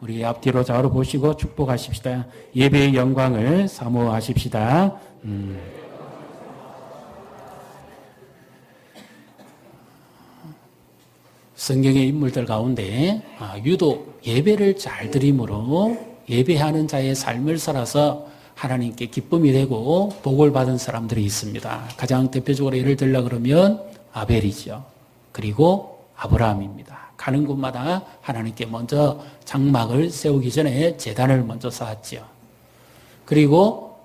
우리 앞뒤로 좌우로 보시고 축복하십시다. 예배의 영광을 사모하십시다. 성경의 인물들 가운데 유독 예배를 잘 드림으로 예배하는 자의 삶을 살아서 하나님께 기쁨이 되고 복을 받은 사람들이 있습니다. 가장 대표적으로 예를 들려 그러면 아벨이죠. 그리고 아브라함입니다. 가는 곳마다 하나님께 먼저 장막을 세우기 전에 제단을 먼저 쌓았죠. 그리고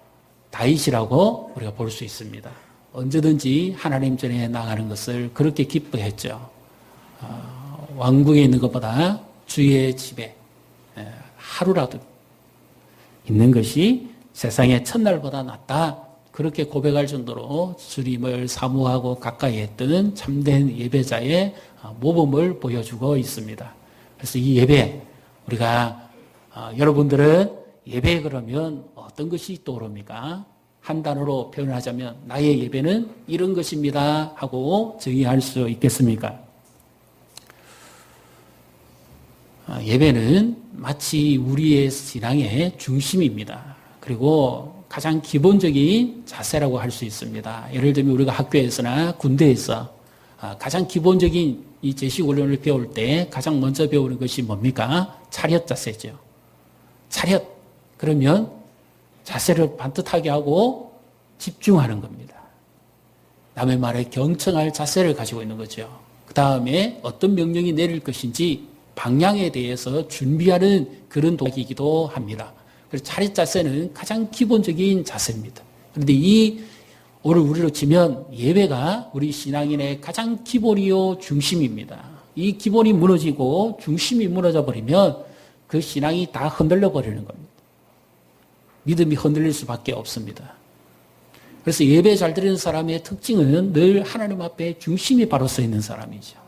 다윗이라고 우리가 볼 수 있습니다. 언제든지 하나님 전에 나가는 것을 그렇게 기뻐했죠. 왕궁에 있는 것보다 주의 집에 하루라도 있는 것이 세상의 첫날보다 낫다. 그렇게 고백할 정도로 주님을 사모하고 가까이 했던 참된 예배자의 모범을 보여주고 있습니다. 그래서 이 예배, 우리가 여러분들은 예배 그러면 어떤 것이 떠오릅니까? 한 단어로 표현하자면 나의 예배는 이런 것입니다 하고 정의할 수 있겠습니까? 예배는 마치 우리의 신앙의 중심입니다. 그리고 가장 기본적인 자세라고 할 수 있습니다. 예를 들면 우리가 학교에서나 군대에서 가장 기본적인 이 제식훈련을 배울 때 가장 먼저 배우는 것이 뭡니까? 차렷 자세죠. 차렷. 그러면 자세를 반듯하게 하고 집중하는 겁니다. 남의 말에 경청할 자세를 가지고 있는 거죠. 그 다음에 어떤 명령이 내릴 것인지 방향에 대해서 준비하는 그런 도약이기도 합니다. 그래서 차렷 자세는 가장 기본적인 자세입니다. 그런데 오늘 우리로 치면 예배가 우리 신앙인의 가장 기본이요 중심입니다. 이 기본이 무너지고 중심이 무너져 버리면 그 신앙이 다 흔들려 버리는 겁니다. 믿음이 흔들릴 수밖에 없습니다. 그래서 예배 잘 드리는 사람의 특징은 늘 하나님 앞에 중심이 바로 서 있는 사람이죠.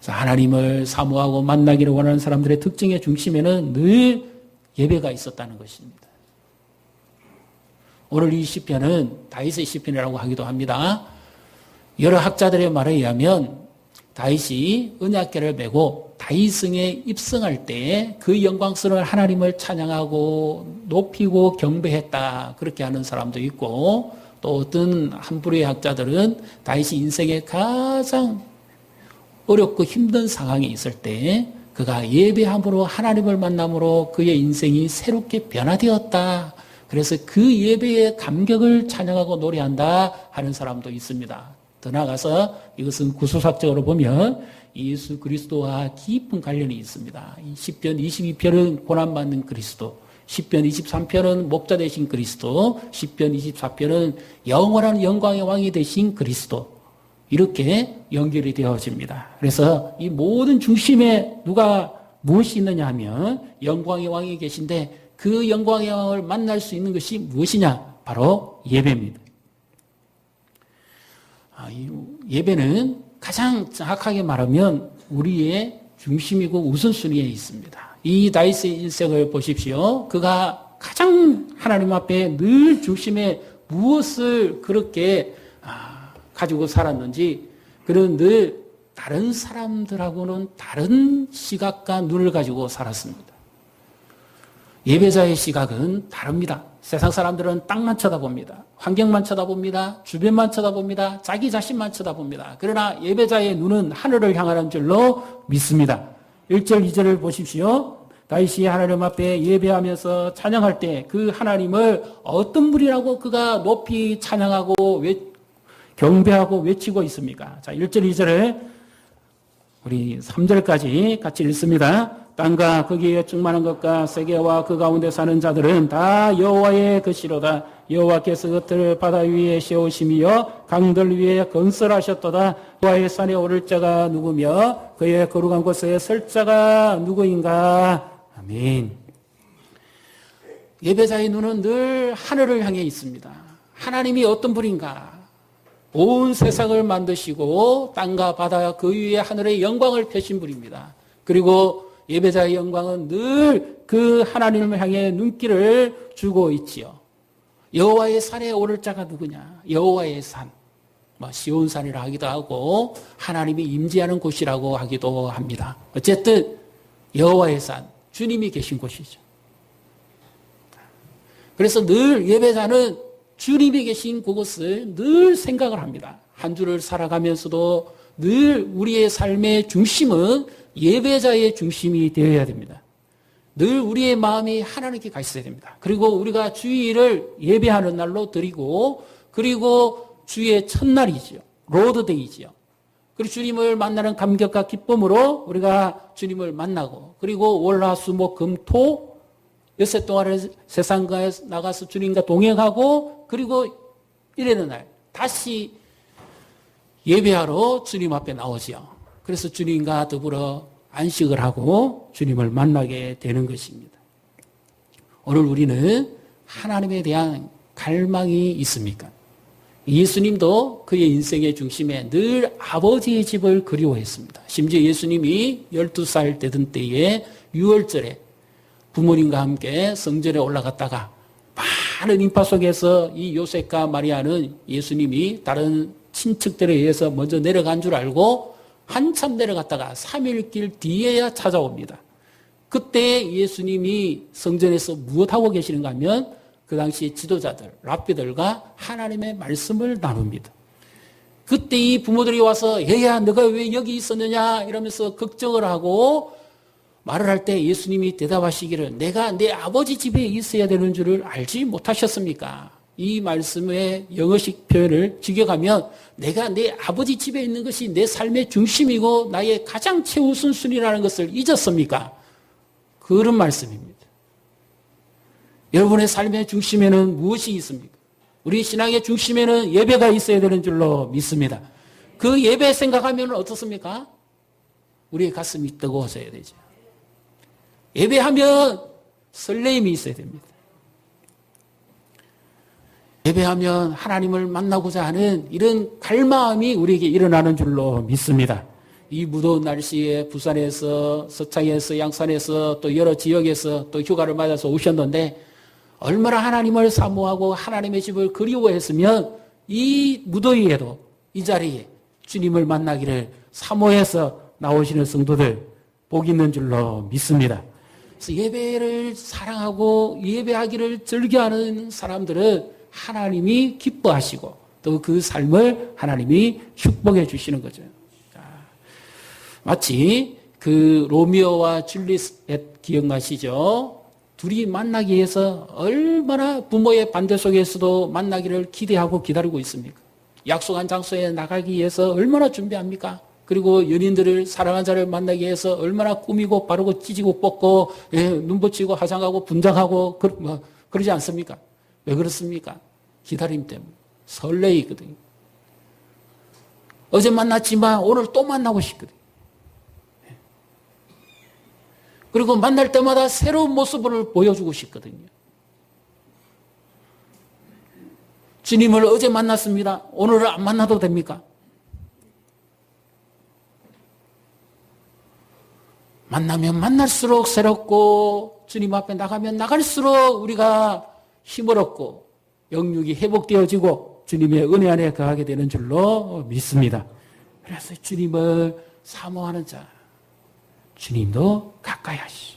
하나님을 사모하고 만나기를 원하는 사람들의 특징의 중심에는 늘 예배가 있었다는 것입니다. 오늘 이 시편은 다윗의 시편이라고 하기도 합니다. 여러 학자들의 말에 의하면 다윗이 언약궤를 메고 다윗성에 입성할 때 그 영광스러운 하나님을 찬양하고 높이고 경배했다. 그렇게 하는 사람도 있고 또 어떤 한 부류의 학자들은 다윗이 인생의 가장 어렵고 힘든 상황에 있을 때 그가 예배함으로 하나님을 만남으로 그의 인생이 새롭게 변화되었다. 그래서 그 예배의 감격을 찬양하고 노래한다 하는 사람도 있습니다. 더 나아가서 이것은 구수학적으로 보면 예수 그리스도와 깊은 관련이 있습니다. 시편 22편은 고난받는 그리스도, 시편 23편은 목자 되신 그리스도, 시편 24편은 영원한 영광의 왕이 되신 그리스도, 이렇게 연결이 되어집니다. 그래서 이 모든 중심에 누가 무엇이 있느냐 하면 영광의 왕이 계신데 그 영광의 왕을 만날 수 있는 것이 무엇이냐? 바로 예배입니다. 예배는 가장 정확하게 말하면 우리의 중심이고 우선순위에 있습니다. 이 다윗의 인생을 보십시오. 그가 가장 하나님 앞에 늘 중심에 무엇을 그렇게 가지고 살았는지, 그는 늘 다른 사람들하고는 다른 시각과 눈을 가지고 살았습니다. 예배자의 시각은 다릅니다. 세상 사람들은 땅만 쳐다봅니다. 환경만 쳐다봅니다. 주변만 쳐다봅니다. 자기 자신만 쳐다봅니다. 그러나 예배자의 눈은 하늘을 향하는 줄로 믿습니다. 1절, 2절을 보십시오. 다윗이 하나님 앞에 예배하면서 찬양할 때 그 하나님을 어떤 분이라고 그가 높이 찬양하고 경배하고 외치고 있습니까? 자, 1절, 2절을 우리 3절까지 같이 읽습니다. 땅과 거기에 충만한 것과 세계와 그 가운데 사는 자들은 다 여호와의 것이로다. 여호와께서 그들을 바다 위에 세우심이여 강들 위에 건설하셨도다. 여호와의 산에 오를 자가 누구며 그의 거룩한 곳에 설 자가 누구인가. 아멘. 예배자의 눈은 늘 하늘을 향해 있습니다. 하나님이 어떤 분인가. 온 세상을 만드시고 땅과 바다 그 위에 하늘의 영광을 펴신 분입니다. 그리고 예배자의 영광은 늘 그 하나님을 향해 눈길을 주고 있지요. 여호와의 산에 오를 자가 누구냐? 여호와의 산, 시온산이라 하기도 하고 하나님이 임재하는 곳이라고 하기도 합니다. 어쨌든 여호와의 산, 주님이 계신 곳이죠. 그래서 늘 예배자는 주님이 계신 그곳을 늘 생각을 합니다. 한 주를 살아가면서도 늘 우리의 삶의 중심은 예배자의 중심이 되어야 됩니다. 늘 우리의 마음이 하나님께 가 있어야 됩니다. 그리고 우리가 주일을 예배하는 날로 드리고, 그리고 주의 첫날이지요. 로드데이지요. 그리고 주님을 만나는 감격과 기쁨으로 우리가 주님을 만나고, 그리고 월화수목금토 엿새 동안을 세상가에 나가서 주님과 동행하고, 그리고 일하는 날 다시 예배하러 주님 앞에 나오지요. 그래서 주님과 더불어 안식을 하고 주님을 만나게 되는 것입니다. 오늘 우리는 하나님에 대한 갈망이 있습니까? 예수님도 그의 인생의 중심에 늘 아버지의 집을 그리워했습니다. 심지어 예수님이 12살 되던 때에 6월절에 부모님과 함께 성전에 올라갔다가 많은 인파 속에서 이 요셉과 마리아는 예수님이 다른 친척들에 의해서 먼저 내려간 줄 알고 한참 내려갔다가 3일 길 뒤에야 찾아옵니다. 그때 예수님이 성전에서 무엇하고 계시는가 하면 그 당시 지도자들, 랍비들과 하나님의 말씀을 나눕니다. 그때 이 부모들이 와서 얘야 너가 왜 여기 있었느냐 이러면서 걱정을 하고 말을 할 때 예수님이 대답하시기를 내가 내 아버지 집에 있어야 되는 줄을 알지 못하셨습니까? 이 말씀의 영어식 표현을 직역하면 내가 내 아버지 집에 있는 것이 내 삶의 중심이고 나의 가장 최우선순위라는 것을 잊었습니까? 그런 말씀입니다. 여러분의 삶의 중심에는 무엇이 있습니까? 우리 신앙의 중심에는 예배가 있어야 되는 줄로 믿습니다. 그 예배 생각하면 어떻습니까? 우리의 가슴이 뜨거워져야 되죠. 예배하면 설레임이 있어야 됩니다. 예배하면 하나님을 만나고자 하는 이런 갈망이 우리에게 일어나는 줄로 믿습니다. 이 무더운 날씨에 부산에서, 서창에서, 양산에서 또 여러 지역에서 또 휴가를 맞아서 오셨는데 얼마나 하나님을 사모하고 하나님의 집을 그리워했으면 이 무더위에도 이 자리에 주님을 만나기를 사모해서 나오시는 성도들 복 있는 줄로 믿습니다. 그래서 예배를 사랑하고 예배하기를 즐겨하는 사람들은 하나님이 기뻐하시고 또 그 삶을 하나님이 축복해 주시는 거죠. 마치 그 로미오와 줄리엣 기억나시죠? 둘이 만나기 위해서 얼마나 부모의 반대 속에서도 만나기를 기대하고 기다리고 있습니까? 약속한 장소에 나가기 위해서 얼마나 준비합니까? 그리고 연인들을 사랑한 자를 만나기 위해서 얼마나 꾸미고 바르고 찢고 뽑고 눈 붙이고 화장하고 분장하고 그러지 않습니까? 왜 그렇습니까? 기다림 때문에 설레이거든요. 어제 만났지만 오늘 또 만나고 싶거든요. 그리고 만날 때마다 새로운 모습을 보여주고 싶거든요. 주님을 어제 만났습니다. 오늘은 안 만나도 됩니까? 만나면 만날수록 새롭고 주님 앞에 나가면 나갈수록 우리가 힘을 얻고 영육이 회복되어지고 주님의 은혜 안에 거하게 되는 줄로 믿습니다. 그래서 주님을 사모하는 자 주님도 가까이 하시.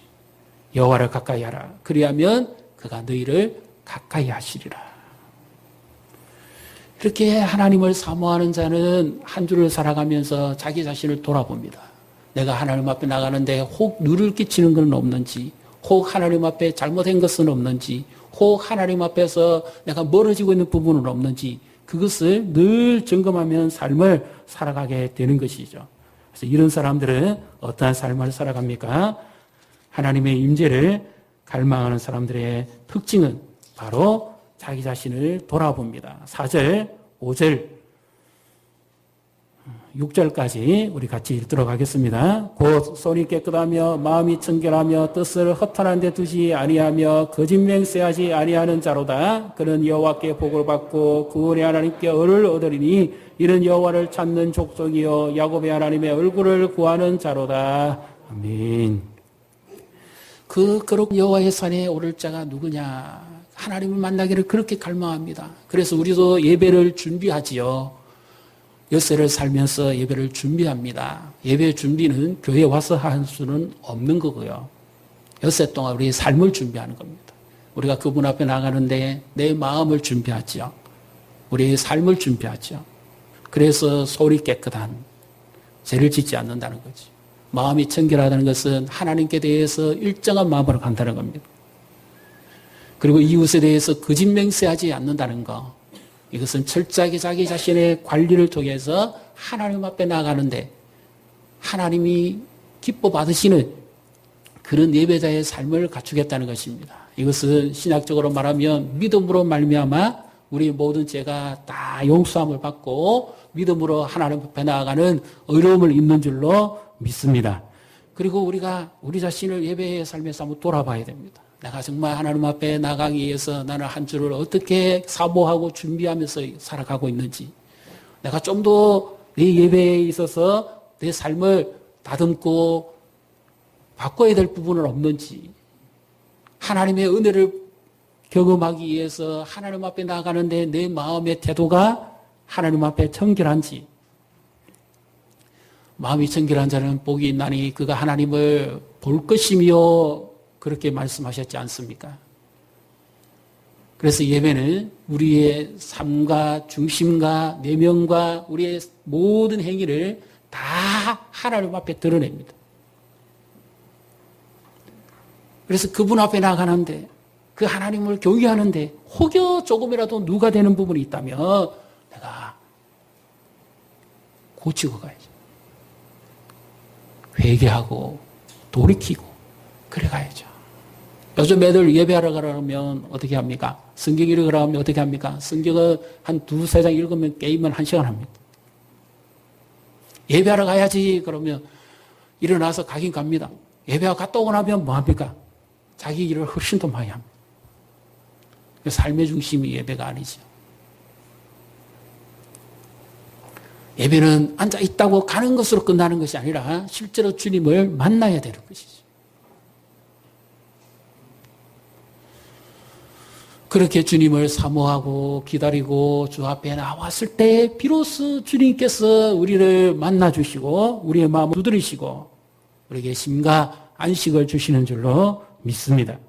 여호와를 가까이 하라. 그리하면 그가 너희를 가까이 하시리라. 이렇게 하나님을 사모하는 자는 한 주를 살아가면서 자기 자신을 돌아봅니다. 내가 하나님 앞에 나가는데 혹 누를 끼치는 건 없는지, 혹 하나님 앞에 잘못한 것은 없는지, 혹 하나님 앞에서 내가 멀어지고 있는 부분은 없는지 그것을 늘 점검하면 삶을 살아가게 되는 것이죠. 그래서 이런 사람들은 어떠한 삶을 살아갑니까? 하나님의 임재를 갈망하는 사람들의 특징은 바로 자기 자신을 돌아봅니다. 4절, 5절, 6절까지 우리 같이 읽도록 하겠습니다. 곧 손이 깨끗하며 마음이 청결하며 뜻을 허탄한 데 두지 아니하며 거짓 맹세하지 아니하는 자로다. 그는 여호와께 복을 받고 구원의 하나님께 을을 얻으리니 이는 여호와를 찾는 족속이요 야곱의 하나님의 얼굴을 구하는 자로다. 아멘. 그렇게 여호와의 산에 오를 자가 누구냐? 하나님을 만나기를 그렇게 갈망합니다. 그래서 우리도 예배를 준비하지요. 엿새를 살면서 예배를 준비합니다. 예배 준비는 교회에 와서 할 수는 없는 거고요. 엿새 동안 우리의 삶을 준비하는 겁니다. 우리가 그분 앞에 나가는데 내 마음을 준비하죠. 우리의 삶을 준비하죠. 그래서 소리 깨끗한 죄를 짓지 않는다는 거지. 마음이 청결하다는 것은 하나님께 대해서 일정한 마음으로 간다는 겁니다. 그리고 이웃에 대해서 거짓 맹세하지 않는다는 거. 이것은 철저하게 자기 자신의 관리를 통해서 하나님 앞에 나가는데 하나님이 기뻐 받으시는 그런 예배자의 삶을 갖추겠다는 것입니다. 이것은 신학적으로 말하면 믿음으로 말미암아 우리 모든 죄가 다 용서함을 받고 믿음으로 하나님 앞에 나아가는 의로움을 입는 줄로 믿습니다. 그리고 우리가 우리 자신을 예배의 삶에서 한번 돌아봐야 됩니다. 내가 정말 하나님 앞에 나가기 위해서 나는 한 주를 어떻게 사모하고 준비하면서 살아가고 있는지, 내가 좀 더 내 예배에 있어서 내 삶을 다듬고 바꿔야 될 부분은 없는지, 하나님의 은혜를 경험하기 위해서 하나님 앞에 나가는데 내 마음의 태도가 하나님 앞에 청결한지, 마음이 청결한 자는 복이 있나니 그가 하나님을 볼 것이며 그렇게 말씀하셨지 않습니까? 그래서 예배는 우리의 삶과 중심과 내면과 우리의 모든 행위를 다 하나님 앞에 드러냅니다. 그래서 그분 앞에 나가는데 그 하나님을 경외하는데 혹여 조금이라도 누가 되는 부분이 있다면 내가 고치고 가야죠. 회개하고 돌이키고 그래 가야죠. 요즘 애들 예배하러 가려면 어떻게 합니까? 성경 읽으러 가면 어떻게 합니까? 성경을 한 두세 장 읽으면 게임은 1시간 합니다. 예배하러 가야지 그러면 일어나서 가긴 갑니다. 예배하러 갔다 오고 나면 뭐 합니까? 자기 일을 훨씬 더 많이 합니다. 삶의 중심이 예배가 아니죠. 예배는 앉아 있다고 가는 것으로 끝나는 것이 아니라 실제로 주님을 만나야 되는 것이죠. 그렇게 주님을 사모하고 기다리고 주 앞에 나왔을 때 비로소 주님께서 우리를 만나주시고 우리의 마음을 두드리시고 우리에게 심과 안식을 주시는 줄로 믿습니다.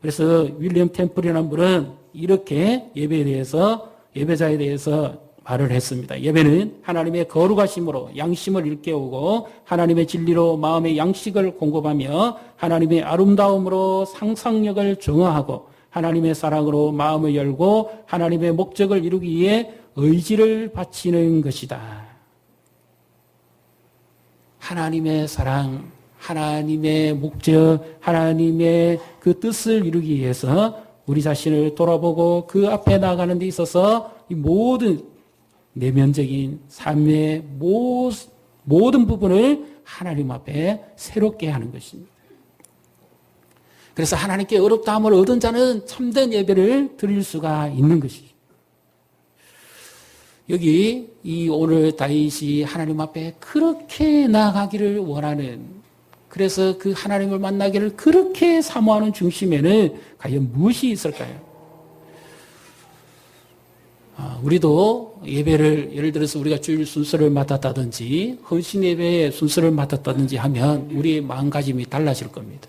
그래서 윌리엄 템플이라는 분은 이렇게 예배에 대해서, 예배자에 대해서 말을 했습니다. 예배는 하나님의 거룩하심으로 양심을 일깨우고 하나님의 진리로 마음의 양식을 공급하며 하나님의 아름다움으로 상상력을 정화하고 하나님의 사랑으로 마음을 열고 하나님의 목적을 이루기 위해 의지를 바치는 것이다. 하나님의 사랑, 하나님의 목적, 하나님의 그 뜻을 이루기 위해서 우리 자신을 돌아보고 그 앞에 나가는 데 있어서 이 모든 내면적인 삶의 모든 부분을 하나님 앞에 새롭게 하는 것입니다. 그래서 하나님께 어렵다함을 얻은 자는 참된 예배를 드릴 수가 있는 것이죠. 여기 이 오늘 다윗이 하나님 앞에 그렇게 나아가기를 원하는, 그래서 그 하나님을 만나기를 그렇게 사모하는 중심에는 과연 무엇이 있을까요? 우리도 예배를 예를 들어서 우리가 주일 순서를 맡았다든지 헌신 예배의 순서를 맡았다든지 하면 우리의 마음가짐이 달라질 겁니다.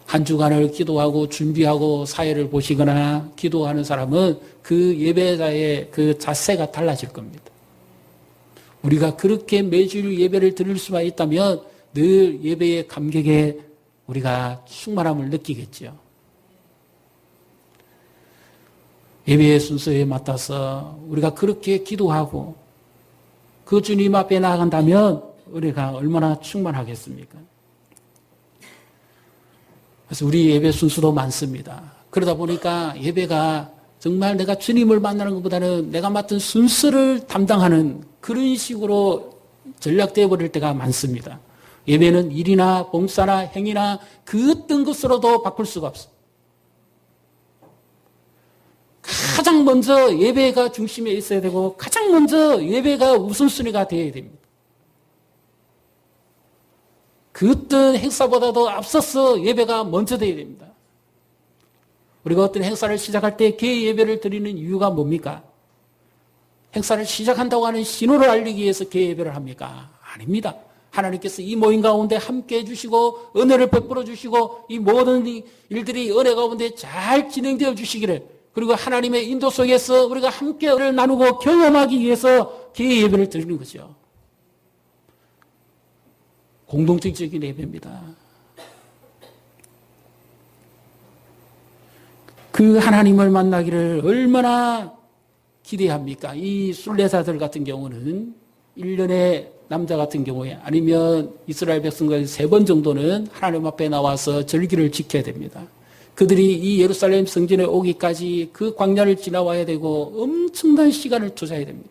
한 주간을 기도하고 준비하고 사회를 보시거나 기도하는 사람은 그 예배자의 그 자세가 달라질 겁니다. 우리가 그렇게 매주일 예배를 드릴 수만 있다면 늘 예배의 감격에 우리가 충만함을 느끼겠죠. 예배의 순서에 맞춰서 우리가 그렇게 기도하고 그 주님 앞에 나아간다면 우리가 얼마나 충만하겠습니까? 그래서 우리 예배 순서도 많습니다. 그러다 보니까 예배가 정말 내가 주님을 만나는 것보다는 내가 맡은 순서를 담당하는 그런 식으로 전략되어 버릴 때가 많습니다. 예배는 일이나 봉사나 행위나 그 어떤 것으로도 바꿀 수가 없어요. 가장 먼저 예배가 중심에 있어야 되고 가장 먼저 예배가 우선순위가 되어야 됩니다. 그 어떤 행사보다도 앞서서 예배가 먼저 되어야 됩니다. 우리가 어떤 행사를 시작할 때 그 예배를 드리는 이유가 뭡니까? 행사를 시작한다고 하는 신호를 알리기 위해서 개회 예배를 합니까? 아닙니다. 하나님께서 이 모임 가운데 함께 해주시고 은혜를 베풀어 주시고 이 모든 일들이 은혜 가운데 잘 진행되어 주시기를, 그리고 하나님의 인도 속에서 우리가 함께 은혜를 나누고 경험하기 위해서 개회 예배를 드리는 거죠. 공동체적인 예배입니다. 그 하나님을 만나기를 얼마나 기대합니까? 이 순례자들 같은 경우는 1년에 남자 같은 경우에 아니면 이스라엘 백성들 3번 정도는 하나님 앞에 나와서 절기를 지켜야 됩니다. 그들이 이 예루살렘 성전에 오기까지 그 광야를 지나와야 되고 엄청난 시간을 투자해야 됩니다.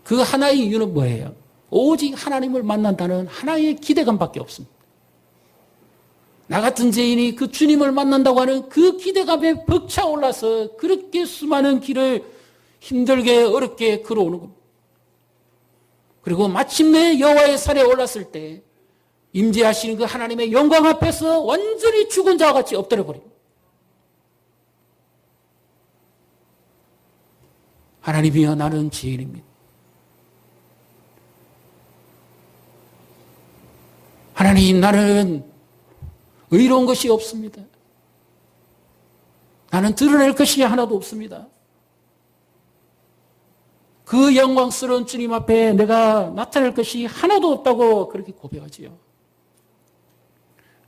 그 하나의 이유는 뭐예요? 오직 하나님을 만난다는 하나의 기대감밖에 없습니다. 나 같은 죄인이 그 주님을 만난다고 하는 그 기대감에 벅차올라서 그렇게 수많은 길을 힘들게 어렵게 걸어오는 겁니다. 그리고 마침내 여호와의 산에 올랐을 때 임재하시는 그 하나님의 영광 앞에서 완전히 죽은 자와 같이 엎드려 버립니다. 하나님이여, 나는 죄인입니다. 하나님, 나는 의로운 것이 없습니다. 나는 드러낼 것이 하나도 없습니다. 그 영광스러운 주님 앞에 내가 나타낼 것이 하나도 없다고 그렇게 고백하지요.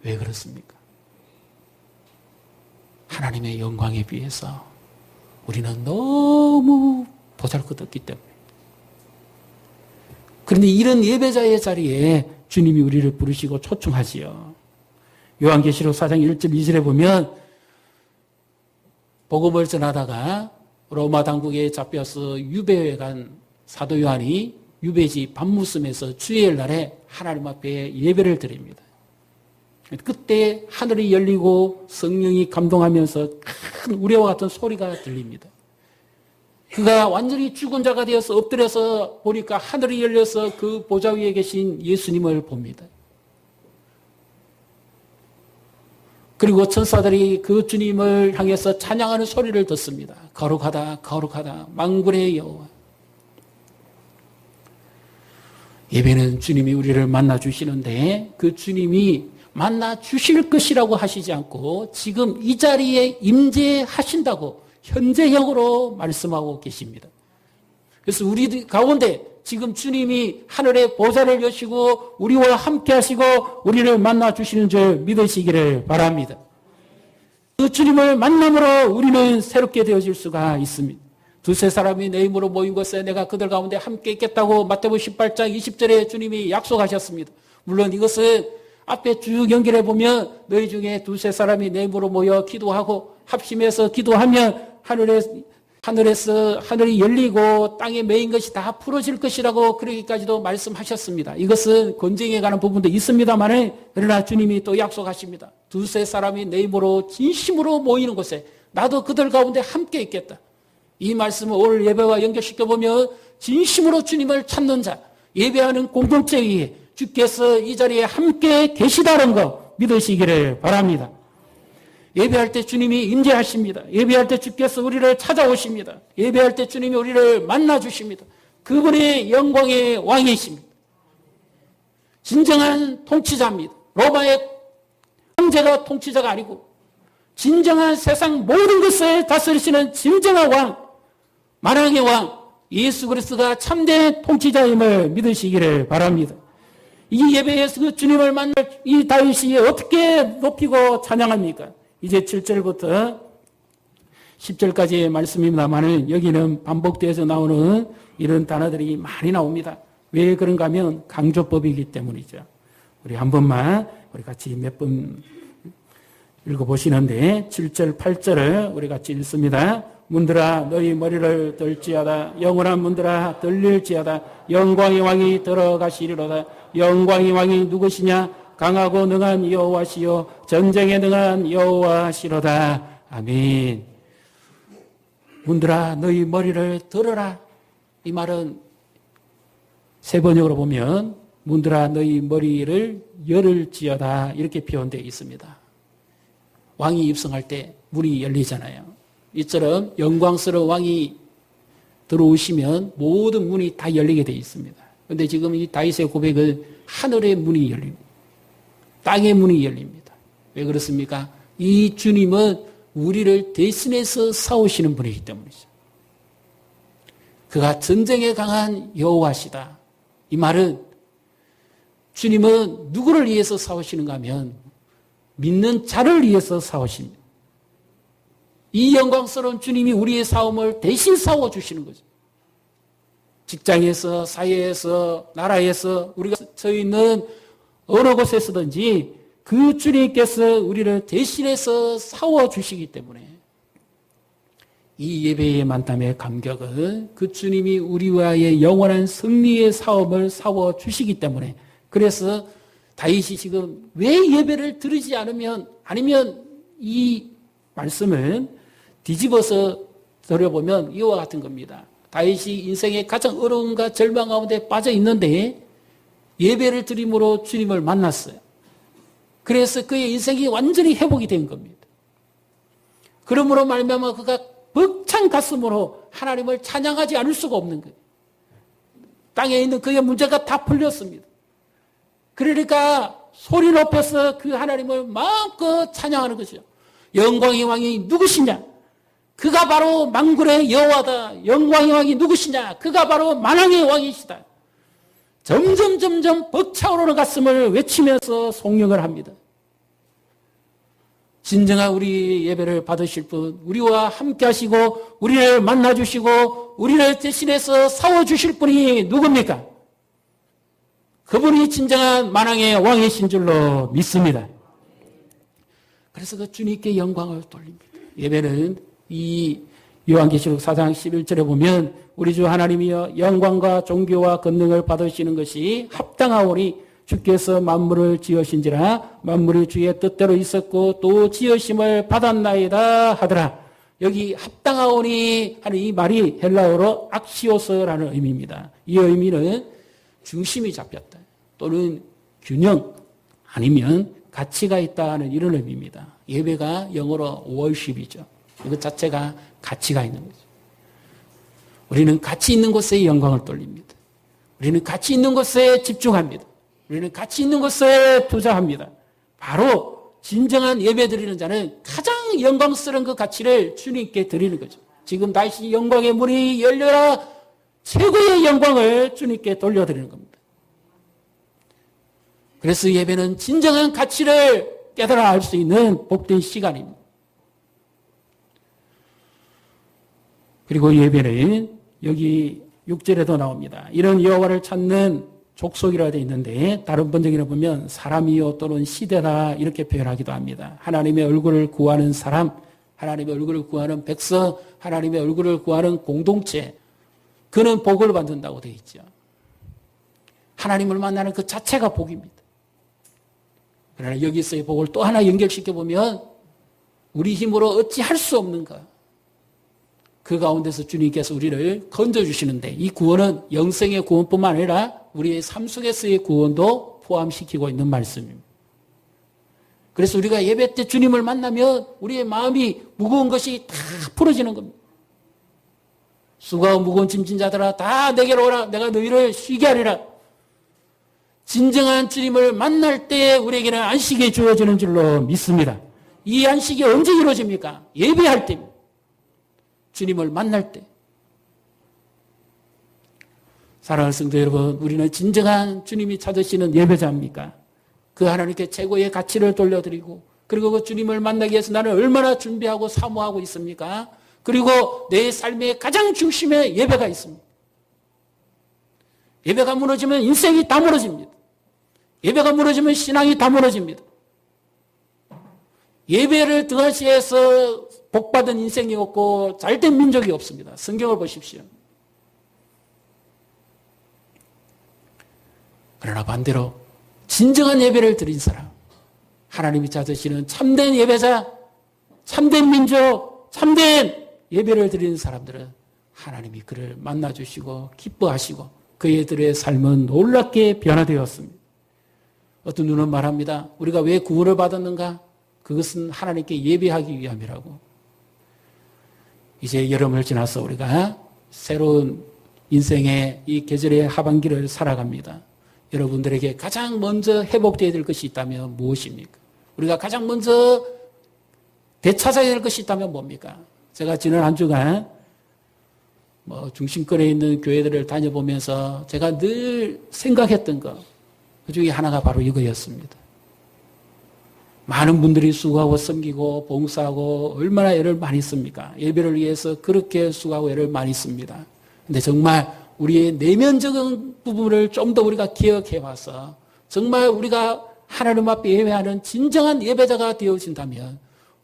왜 그렇습니까? 하나님의 영광에 비해서 우리는 너무 보잘것없기 때문에. 그런데 이런 예배자의 자리에 주님이 우리를 부르시고 초청하지요. 요한계시록 4장 1절 2절에 보면 복음을 전하다가 로마 당국에 잡혀서 유배에 간 사도 요한이 유배지 밤무섬에서 주일날 날에 하나님 앞에 예배를 드립니다. 그때 하늘이 열리고 성령이 감동하면서 큰 우레와 같은 소리가 들립니다. 그가 완전히 죽은 자가 되어서 엎드려서 보니까 하늘이 열려서 그 보좌 위에 계신 예수님을 봅니다. 그리고 천사들이 그 주님을 향해서 찬양하는 소리를 듣습니다. 거룩하다, 거룩하다, 만군의 여호와. 예배는 주님이 우리를 만나 주시는데 그 주님이 만나 주실 것이라고 하시지 않고 지금 이 자리에 임재하신다고 현재형으로 말씀하고 계십니다. 그래서 우리 가운데 지금 주님이 하늘의 보좌를 여시고 우리와 함께 하시고 우리를 만나 주시는 줄 믿으시기를 바랍니다. 그 주님을 만남으로 우리는 새롭게 되어질 수가 있습니다. 두세 사람이 내 힘으로 모인 것에 내가 그들 가운데 함께 있겠다고 마태복음 18장 20절에 주님이 약속하셨습니다. 물론 이것은 앞에 쭉 연결해 보면 너희 중에 두세 사람이 내 힘으로 모여 기도하고 합심해서 기도하면 하늘에서 하늘이 열리고 땅에 메인 것이 다 풀어질 것이라고 그러기까지도 말씀하셨습니다. 이것은 권쟁에 관한 부분도 있습니다만 그러나 주님이 또 약속하십니다. 두세 사람이 내 힘으로 진심으로 모이는 곳에 나도 그들 가운데 함께 있겠다. 이 말씀을 오늘 예배와 연결시켜보면 진심으로 주님을 찾는 자, 예배하는 공동체 위에 주께서 이 자리에 함께 계시다는 거 믿으시기를 바랍니다. 예배할 때 주님이 임재하십니다. 예배할 때 주께서 우리를 찾아오십니다. 예배할 때 주님이 우리를 만나주십니다. 그분의 영광의 왕이십니다. 진정한 통치자입니다. 로마의 황제가 통치자가 아니고 진정한 세상 모든 것을 다스리시는 진정한 왕, 만왕의 왕 예수 그리스도가 참된 통치자임을 믿으시기를 바랍니다. 이 예배에서 그 주님을 만날 이 다윗이 어떻게 높이고 찬양합니까? 이제 7절부터 10절까지의 말씀입니다만 여기는 반복돼서 나오는 이런 단어들이 많이 나옵니다. 왜 그런가 하면 강조법이기 때문이죠. 우리 한 번만 우리 같이 몇 번 읽어보시는데 7절 8절을 우리 같이 읽습니다. 문들아 너희 머리를 들지어다. 영원한 문들아 들릴지어다. 영광의 왕이 들어가시리로다. 영광의 왕이 누구시냐? 강하고 능한 여호와시요 전쟁에 능한 여호와시로다. 아멘. 문들아 너희 머리를 들어라. 이 말은 세 번역으로 보면 문들아 너희 머리를 열을지어다 이렇게 표현되어 있습니다. 왕이 입성할 때 문이 열리잖아요. 이처럼 영광스러운 왕이 들어오시면 모든 문이 다 열리게 되어 있습니다. 그런데 지금 이 다윗의 고백은 하늘의 문이 열립니다. 땅의 문이 열립니다. 왜 그렇습니까? 이 주님은 우리를 대신해서 싸우시는 분이기 때문이죠. 그가 전쟁에 강한 여호와시다. 이 말은 주님은 누구를 위해서 싸우시는가 하면 믿는 자를 위해서 싸우십니다. 이 영광스러운 주님이 우리의 싸움을 대신 싸워주시는 거죠. 직장에서, 사회에서, 나라에서 우리가 처해 있는 어느 곳에서든지 그 주님께서 우리를 대신해서 싸워주시기 때문에 이 예배의 만남의 감격은 그 주님이 우리와의 영원한 승리의 싸움을 싸워주시기 때문에 그래서 다윗이 지금 왜 예배를 드리지 않으면 아니면 이 말씀을 뒤집어서 들어보면 이와 같은 겁니다. 다윗이 인생의 가장 어려움과 절망 가운데 빠져 있는데 예배를 드림으로 주님을 만났어요. 그래서 그의 인생이 완전히 회복이 된 겁니다. 그러므로 말미암아 그가 벅찬 가슴으로 하나님을 찬양하지 않을 수가 없는 거예요. 땅에 있는 그의 문제가 다 풀렸습니다. 그러니까 소리 높여서 그 하나님을 마음껏 찬양하는 거죠. 영광의 왕이 누구시냐? 그가 바로 만군의 여호와다. 영광의 왕이 누구시냐? 그가 바로 만왕의 왕이시다. 점점 벅차오르는 가슴을 외치면서 송영을 합니다. 진정한 우리 예배를 받으실 분, 우리와 함께 하시고 우리를 만나주시고 우리를 대신해서 싸워주실 분이 누굽니까? 그분이 진정한 만왕의 왕이신 줄로 믿습니다. 그래서 그 주님께 영광을 돌립니다. 예배는 이 요한계시록 4장 11절에 보면 우리 주 하나님이여 영광과 존귀와 권능을 받으시는 것이 합당하오니 주께서 만물을 지으신지라 만물이 주의 뜻대로 있었고 또 지으심을 받았나이다 하더라. 여기 합당하오니 하는 이 말이 헬라어로 악시오스라는 의미입니다. 이 의미는 중심이 잡혔다 또는 균형 아니면 가치가 있다 하는 이런 의미입니다. 예배가 영어로 worship이죠. 이것 자체가 가치가 있는 거죠. 우리는 가치 있는 곳에 영광을 돌립니다. 우리는 가치 있는 곳에 집중합니다. 우리는 가치 있는 곳에 투자합니다. 바로 진정한 예배 드리는 자는 가장 영광스러운 그 가치를 주님께 드리는 거죠. 지금 다시 영광의 문이 열려라 최고의 영광을 주님께 돌려드리는 겁니다. 그래서 예배는 진정한 가치를 깨달아 알 수 있는 복된 시간입니다. 그리고 예배는 여기 6절에도 나옵니다. 이런 여호와를 찾는 족속이라 되어 있는데 다른 번역에는 보면 사람이요 또는 시대다 이렇게 표현하기도 합니다. 하나님의 얼굴을 구하는 사람, 하나님의 얼굴을 구하는 백성, 하나님의 얼굴을 구하는 공동체 그는 복을 받는다고 되어 있죠. 하나님을 만나는 그 자체가 복입니다. 그러나 여기서의 복을 또 하나 연결시켜보면 우리 힘으로 어찌할 수 없는가 그 가운데서 주님께서 우리를 건져주시는데 이 구원은 영생의 구원뿐만 아니라 우리의 삶 속에서의 구원도 포함시키고 있는 말씀입니다. 그래서 우리가 예배 때 주님을 만나면 우리의 마음이 무거운 것이 다 풀어지는 겁니다. 수고하고 무거운 짐진 자들아 다 내게로 오라 내가 너희를 쉬게 하리라. 진정한 주님을 만날 때 우리에게는 안식이 주어지는 줄로 믿습니다. 이 안식이 언제 이루어집니까? 예배할 때입니다. 주님을 만날 때. 사랑하는 성도 여러분, 우리는 진정한 주님이 찾으시는 예배자입니까? 그 하나님께 최고의 가치를 돌려드리고 그리고 그 주님을 만나기 위해서 나는 얼마나 준비하고 사모하고 있습니까? 그리고 내 삶의 가장 중심에 예배가 있습니다. 예배가 무너지면 인생이 다 무너집니다. 예배가 무너지면 신앙이 다 무너집니다. 예배를 등한시해서 복받은 인생이 없고 잘된 민족이 없습니다. 성경을 보십시오. 그러나 반대로 진정한 예배를 드린 사람, 하나님이 찾으시는 참된 예배자, 참된 민족, 참된 예배를 드리는 사람들은 하나님이 그를 만나주시고 기뻐하시고 그들의 삶은 놀랍게 변화되었습니다. 어떤 누는 말합니다. 우리가 왜 구원을 받았는가? 그것은 하나님께 예배하기 위함이라고. 이제 여름을 지나서 우리가 새로운 인생의 이 계절의 하반기를 살아갑니다. 여러분들에게 가장 먼저 회복되어야 될 것이 있다면 무엇입니까? 우리가 가장 먼저 되찾아야 될 것이 있다면 뭡니까? 제가 지난 한 주간 중심권에 있는 교회들을 다녀보면서 제가 늘 생각했던 것, 그 중에 하나가 바로 이거였습니다. 많은 분들이 수고하고 섬기고 봉사하고 얼마나 애를 많이 씁니까? 예배를 위해서 그렇게 수고하고 애를 많이 씁니다. 근데 정말 우리의 내면적인 부분을 좀 더 우리가 기억해 와서 정말 우리가 하나님 앞에 예배하는 진정한 예배자가 되어진다면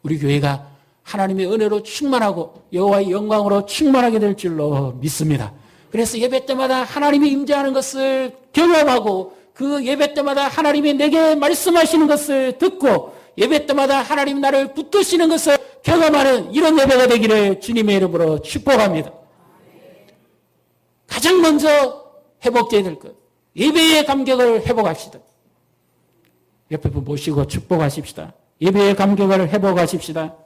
우리 교회가 하나님의 은혜로 충만하고 여호와의 영광으로 충만하게 될 줄로 믿습니다. 그래서 예배 때마다 하나님이 임재하는 것을 경험하고 그 예배 때마다 하나님이 내게 말씀하시는 것을 듣고 예배 때마다 하나님 나를 붙드시는 것을 경험하는 이런 예배가 되기를 주님의 이름으로 축복합니다. 가장 먼저 회복돼야 될 것. 예배의 감격을 회복합시다. 옆에 분 모시고 축복하십시다. 예배의 감격을 회복하십시다.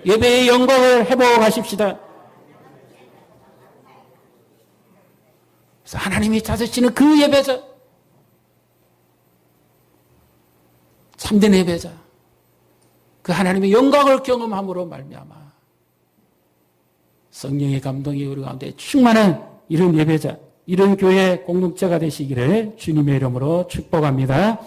예배의 영광을 회복하십시다. 그래서 하나님이 찾으시는 그 예배자, 참된 예배자, 그 하나님의 영광을 경험함으로 말미암아 성령의 감동이 우리 가운데 충만한 이런 예배자, 이런 교회 공동체가 되시기를 주님의 이름으로 축복합니다.